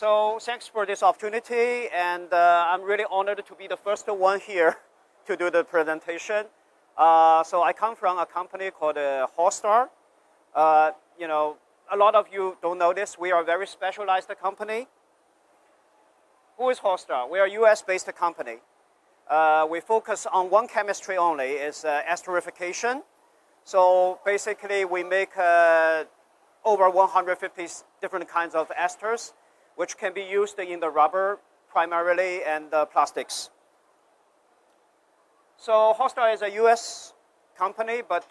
So thanks for this opportunity, and I'm really honored to be the first one here to do the presentation. So I come from a company called Horstar. You know, a lot of you don't know this. We are a very specialized company. Who is Horstar? We are a US-based company. We focus on one chemistry only, is esterification. So basically, we make over 150 different kinds of esters, which can be used in the rubber primarily and plastics. So Horstar is a US company, but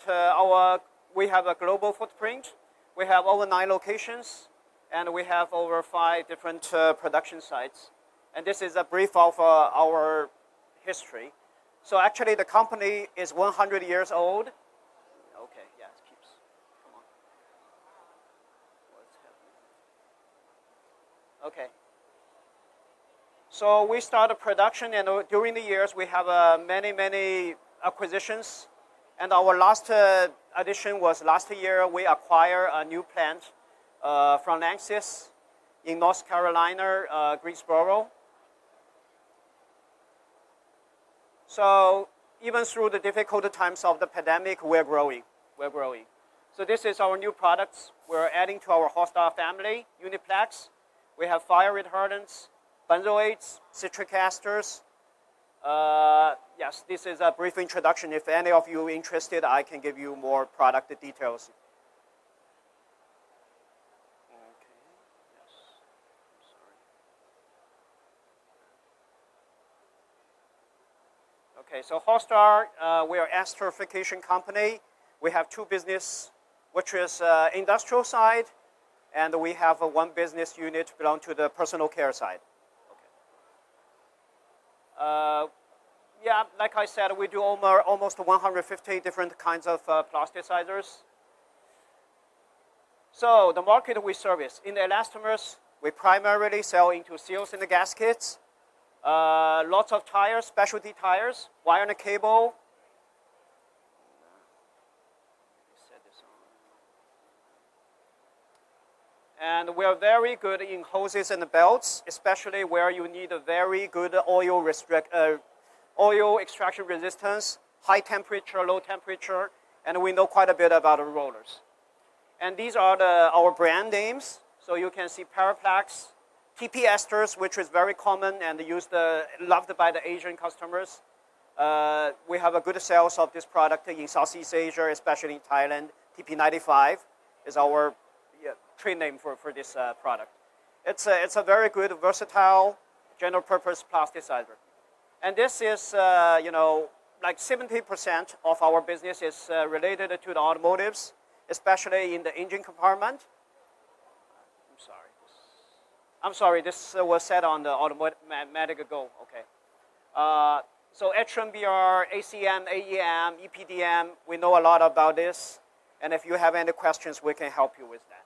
we have a global footprint. We have over 9 locations, and we have over 5 different production sites. And this is a brief of our history. So actually, the company is 100 years old. Okay, yeah, it keeps. Come on. What's happening? Okay. So we started production, and during the years, we have many acquisitions. And our last addition was last year. We acquired a new plant from Lanxess in North Carolina, Greensboro. So even through the difficult times of the pandemic, we're growing. So this is our new products. We're adding to our Horstar family, Uniplex. We have fire retardants, benzoates, citric esters. Yes, this is a brief introduction. If any of you are interested, I can give you more product details. Okay, yes, I'm sorry. Okay, so Horstar, we are an esterification company. We have 2 business, which is industrial side, and we have one business unit belong to the personal care side. Okay. Yeah, like I said, we do almost 150 different kinds of plasticizers. So the market we service, in the elastomers, we primarily sell into seals and gaskets, lots of tires, specialty tires, wire and cable. And we are very good in hoses and belts, especially where you need a very good oil extraction resistance, high temperature, low temperature, and we know quite a bit about the rollers. And these are our brand names. So you can see Paraplex, TP esters, which is very common and loved by the Asian customers. We have a good sales of this product in Southeast Asia, especially in Thailand. TP95 is our trade name for this product. It's a very good, versatile, general-purpose plasticizer. And this is, like 70% of our business is related to the automotives, especially in the engine compartment. I'm sorry, this was said on the automatic go, okay. So NBR, ACM, AEM, EPDM, we know a lot about this. And if you have any questions, we can help you with that.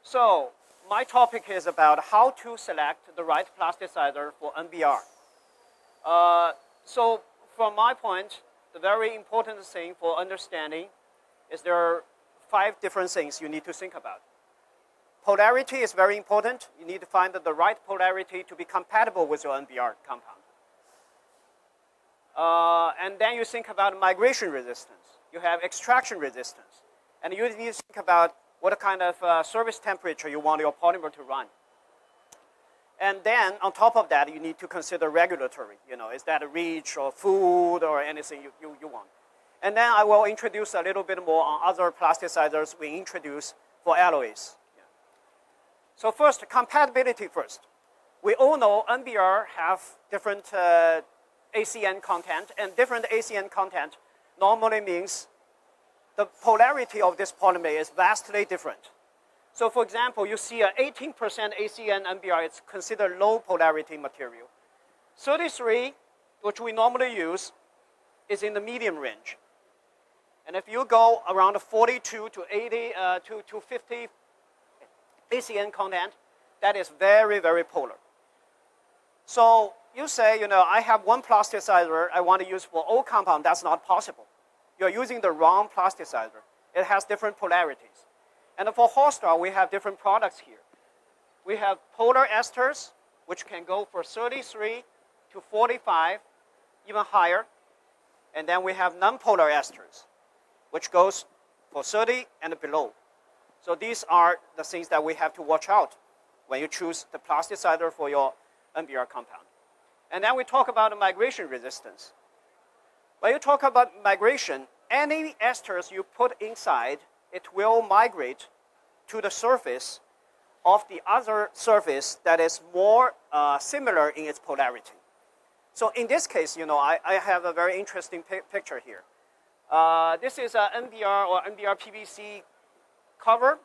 So my topic is about how to select the right plasticizer for NBR. So from my point, the very important thing for understanding is there are 5 different things you need to think about. Polarity is very important. You need to find the right polarity to be compatible with your NBR compound. And then you think about migration resistance. You have extraction resistance. And you need to think about what kind of service temperature you want your polymer to run. And then, on top of that, you need to consider regulatory. Is that a REACH or food or anything you want? And then I will introduce a little bit more on other plasticizers we introduce for alloys. Yeah. So first, compatibility first. We all know NBR have different ACN content, and different ACN content normally means the polarity of this polymer is vastly different. So for example, you see an 18% ACN NBR, it's considered low polarity material. 33, which we normally use, is in the medium range. And if you go around 42 to 80 to 50 ACN content, that is very, very polar. So you say, I have one plasticizer I want to use for all compound. That's not possible. You're using the wrong plasticizer. It has different polarities. And for Horstar, we have different products here. we have polar esters, which can go for 33 to 45, even higher. And then we have non-polar esters, which goes for 30 and below. So these are the things that we have to watch out when you choose the plasticizer for your NBR compound. And then we talk about the migration resistance. When you talk about migration, any esters you put inside, it will migrate to the surface of the other surface that is more similar in its polarity. So in this case, I have a very interesting picture here. This is an NBR or NBR PVC cover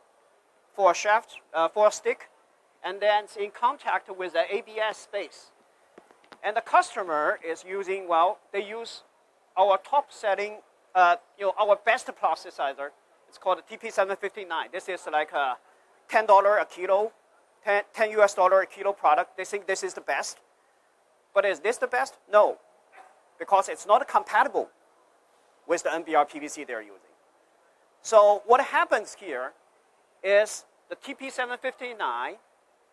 for a shaft, for a stick, and then it's in contact with the ABS space. And the customer is using, they use our top setting, our best plasticizer. It's called the TP759. This is like a $10 a kilo, $10 US a kilo product. They think this is the best. But is this the best? No, because it's not compatible with the NBR PVC they're using. So what happens here is the TP759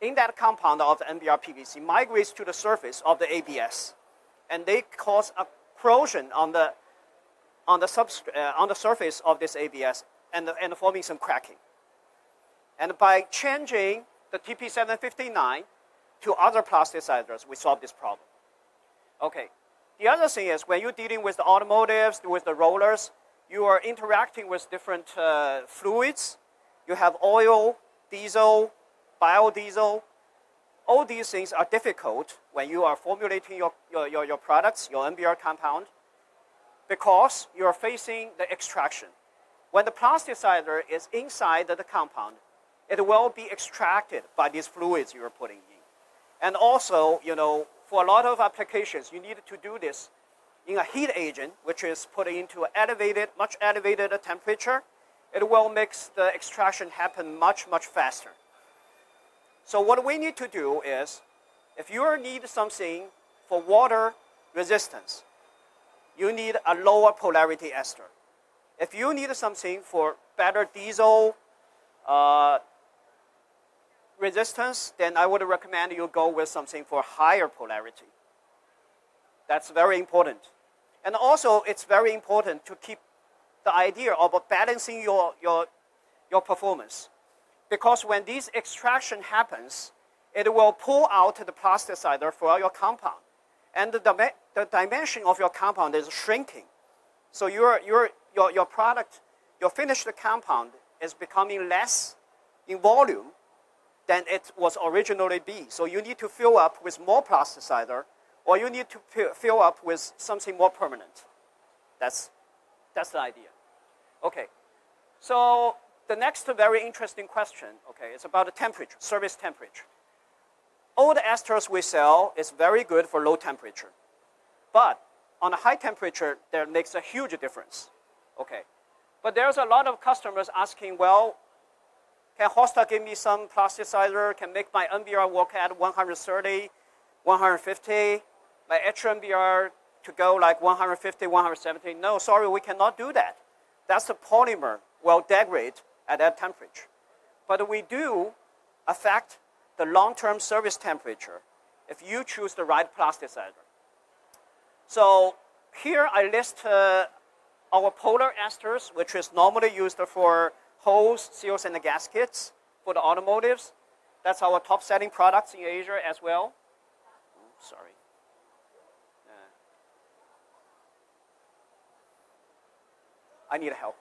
in that compound of the NBR PVC migrates to the surface of the ABS, and they cause a corrosion on the surface of this ABS and forming some cracking. And by changing the TP759 to other plasticizers, we solve this problem. Okay. The other thing is when you're dealing with the automotives, with the rollers, you are interacting with different fluids. You have oil, diesel, biodiesel. All these things are difficult when you are formulating your products, your NBR compound, because you are facing the extraction. When the plasticizer is inside the compound, it will be extracted by these fluids you are putting in. And also, for a lot of applications, you need to do this in a heat agent, which is put into much elevated temperature. It will make the extraction happen much, much faster. So what we need to do is, if you need something for water resistance, you need a lower polarity ester. If you need something for better diesel resistance, then I would recommend you go with something for higher polarity. That's very important. And also, it's very important to keep the idea of balancing your performance. Because when this extraction happens, it will pull out the plasticizer for your compound. And the dimension of your compound is shrinking. So your product, your finished compound is becoming less in volume than it was originally be. So you need to fill up with more plasticizer, or you need to fill up with something more permanent. That's the idea. Okay, so the next very interesting question, is about the temperature, service temperature. All the esters we sell is very good for low temperature. But on a high temperature, that makes a huge difference. But there's a lot of customers asking, can Hosta give me some plasticizer, can make my NBR work at 130, 150, my HMBR to go like 150, 170? No, sorry, we cannot do that. That's the polymer will degrade at that temperature. But we do affect the long-term service temperature if you choose the right plasticizer. So here I list our polar esters, which is normally used for hose, seals, and gaskets for the automotives. That's our top-selling products in Asia as well. Sorry. I need help.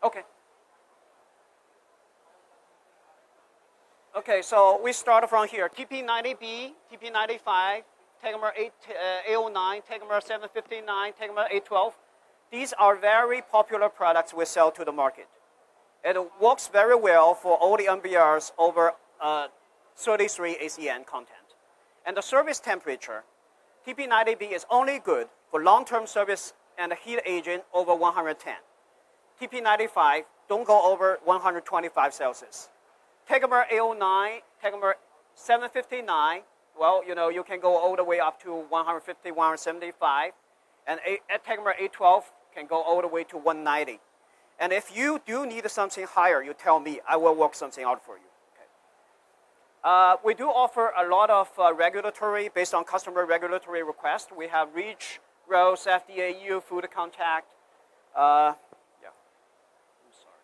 Okay. Okay, so we start from here. TP90B, TP95, Tegamer 809, Tegamer 759, Tegamer 812. These are very popular products we sell to the market. It works very well for all the NBRs over 33 ACN content. And the service temperature, TP90B is only good for long-term service and heat agent over 110. TP95 don't go over 125 Celsius. Tegamer 809, Tegamer 759, well, you can go all the way up to 150, 175. And Tegamer A12 can go all the way to 190. And if you do need something higher, you tell me. I will work something out for you. Okay. We do offer a lot of regulatory, based on customer regulatory requests. We have REACH, ROS, FDA, EU, food contact. Yeah. I'm sorry.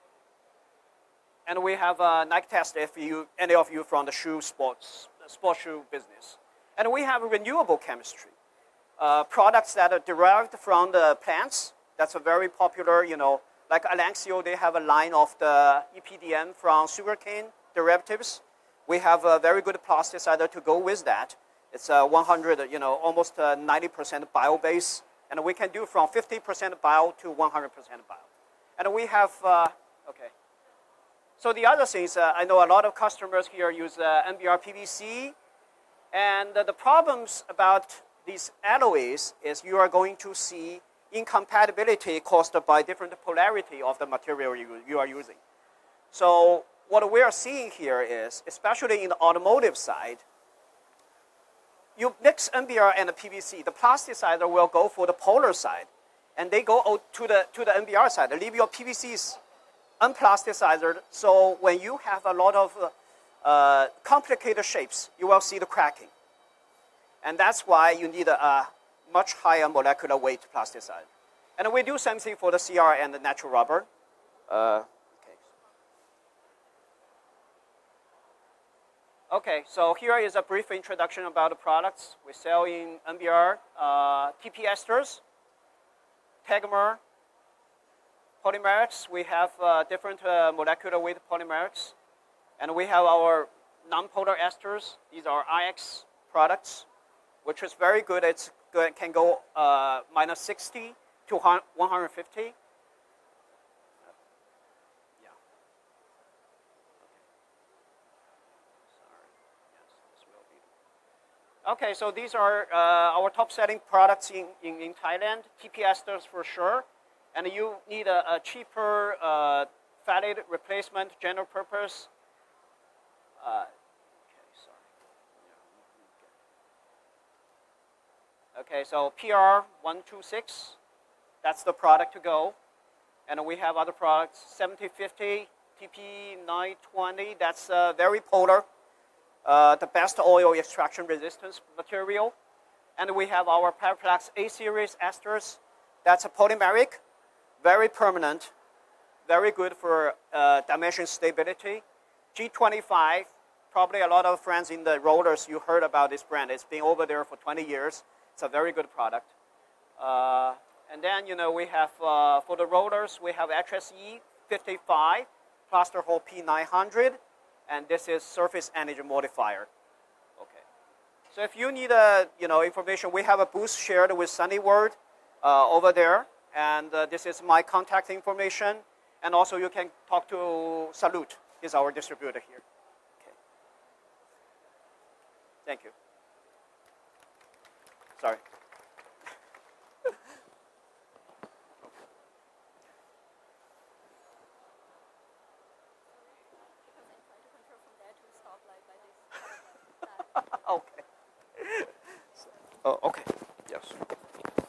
And we have Nike test if any of you from the sports shoe business. And we have renewable chemistry. Products that are derived from the plants. That's a very popular, like Alanxio, they have a line of the EPDM from sugarcane derivatives. We have a very good plasticizer to go with that. It's 100, almost 90% bio-based. And we can do from 50% bio to 100% bio. And we have, okay. So the other things, I know a lot of customers here use NBR PVC. And the problems about these alloys is you are going to see incompatibility caused by different polarity of the material you are using. So what we are seeing here is, especially in the automotive side, you mix NBR and the PVC, the plasticizer will go for the polar side, and they go to the NBR side. They leave your PVCs unplasticized, so when you have a lot of complicated shapes, you will see the cracking. And that's why you need a much higher molecular weight plasticizer. And we do same thing for the CR and the natural rubber. Okay, so here is a brief introduction about the products. We sell in NBR, TP esters, Tegamer, polymerics. We have different molecular weight polymerics. And we have our non-polar esters. These are IX products, which is very good. It can go minus 60 to 150. Yeah. Sorry. Yes, this will be. Okay, so these are our top-selling products in Thailand. TP esters for sure. And you need a cheaper phthalate replacement, general purpose. Okay, so PR126, that's the product to go. And we have other products, 7050, TP920, that's very polar, the best oil extraction resistance material. And we have our Paraplex A-series esters, that's a polymeric, very permanent, very good for dimension stability. G25, probably a lot of friends in the rollers, you heard about this brand. It's been over there for 20 years. It's a very good product. And then, we have, for the rollers, we have HSE 55, Plaster Hole P900, and this is surface energy modifier. Okay. So if you need, information, we have a booth shared with Sunny World over there, and this is my contact information. And also you can talk to Salute, he's our distributor here. Okay. Thank you. Sorry.